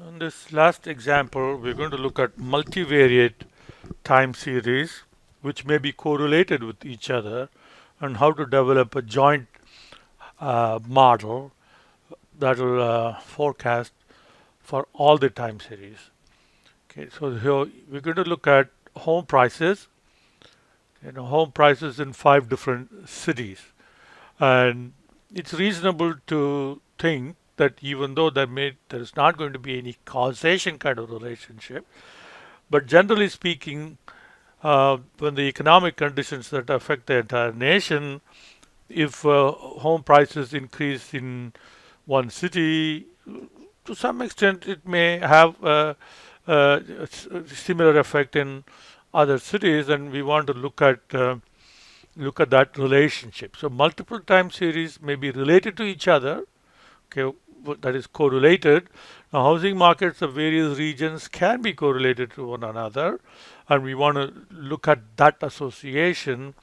In this last example, we're going to look at multivariate time series which may be correlated with each other and how to develop a joint model that will forecast for all the time series. Okay, so here we're going to look at home prices, home prices in 5 different cities. And it's reasonable to think that even though there is not going to be any causation kind of relationship, but generally speaking, when the economic conditions that affect the entire nation, if home prices increase in one city, to some extent it may have a similar effect in other cities, and we want to look at that relationship. So multiple time series may be related to each other, okay, that is correlated. Now, housing markets of various regions can be correlated to one another, and we want to look at that association.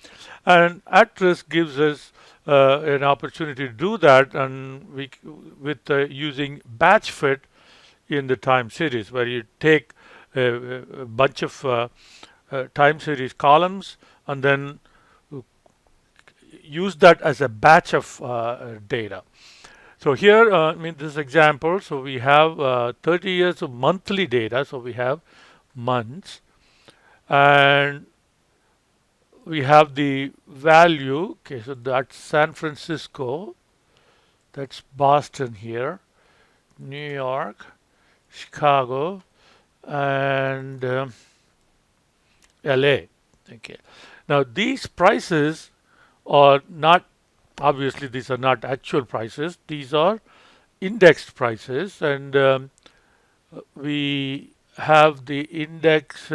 And at-risk gives us an opportunity to do that, and with using batch fit in the time series, where you take a bunch of time series columns and then use that as a batch of data. So here, in this example, so we have 30 years of monthly data. So we have months, and we have the value. Okay, so that's San Francisco, that's Boston here, New York, Chicago, and LA. Okay. Now these prices are not, obviously these are not actual prices, these are indexed prices, and we have the index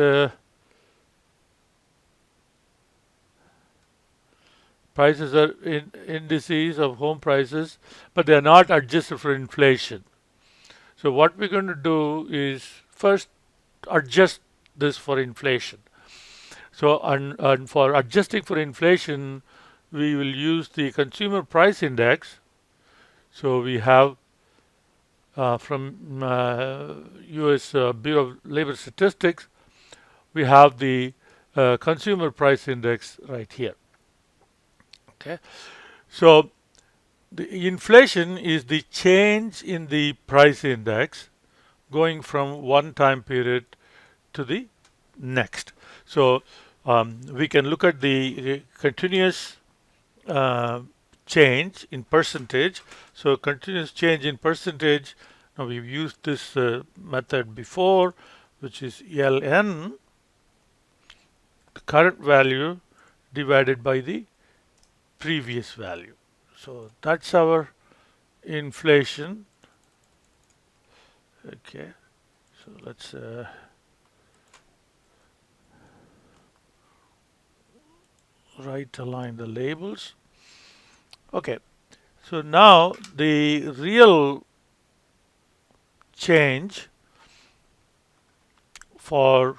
prices are indices of home prices, but they are not adjusted for inflation. So what we're going to do is first adjust this for inflation. So and for adjusting for inflation, we will use the consumer price index. So we have from US Bureau of Labor Statistics, we have the consumer price index right here. Okay, so the inflation is the change in the price index going from one time period to the next. So we can look at the continuous uh, change in percentage. So continuous change in percentage, now we've used this method before, which is ln, the current value divided by the previous value. So that's our inflation. Okay, so let's right align the labels. Okay, so now the real change for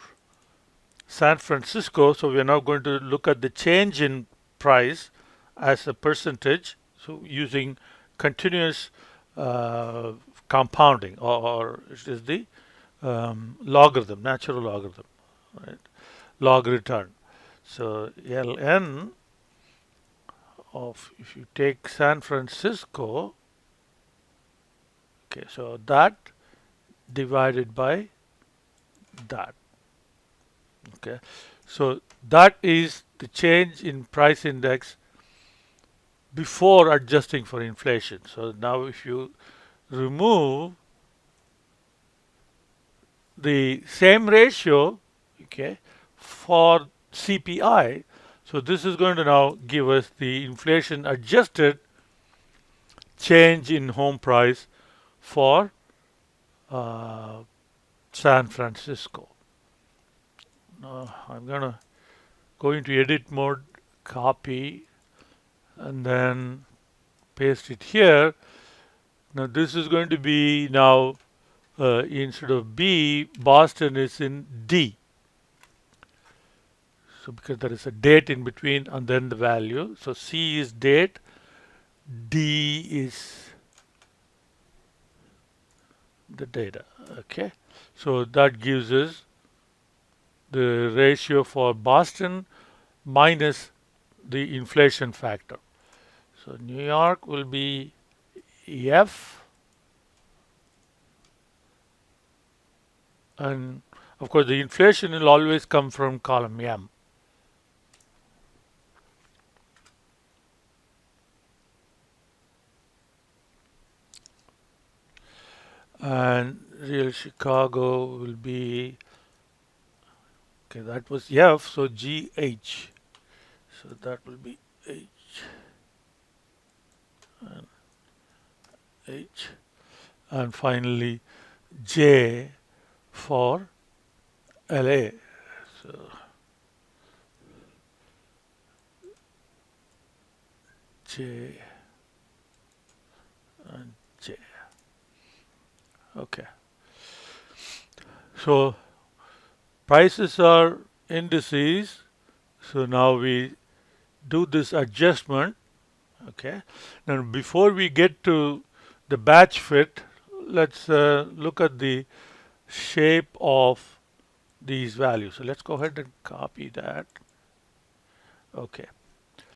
San Francisco, so we are now going to look at the change in price as a percentage, so using continuous uh, compounding, or it is the logarithm, natural logarithm, right? Log return. So ln of, if you take San Francisco, okay, so that divided by that. Okay, so that is the change in price index before adjusting for inflation. So now if you remove the same ratio, okay, for CPI, so this is going to now give us the inflation adjusted change in home price for uh, San Francisco. Now I'm gonna go into edit mode, copy, and then paste it here. Now this is going to be now instead of B, Boston is in D. So because there is a date in between and then the value. So C is date, D is the data. Okay, so that gives us the ratio for Boston minus the inflation factor. So New York will be F, and of course the inflation will always come from column M. And real Chicago will be, okay, that was F, so GH. So that will be H and H. And finally J for LA. So J and J. Okay. So prices are indices. So now we do this adjustment. Okay. Now before we get to the batch fit, let's look at the shape of these values. So let's go ahead and copy that. Okay.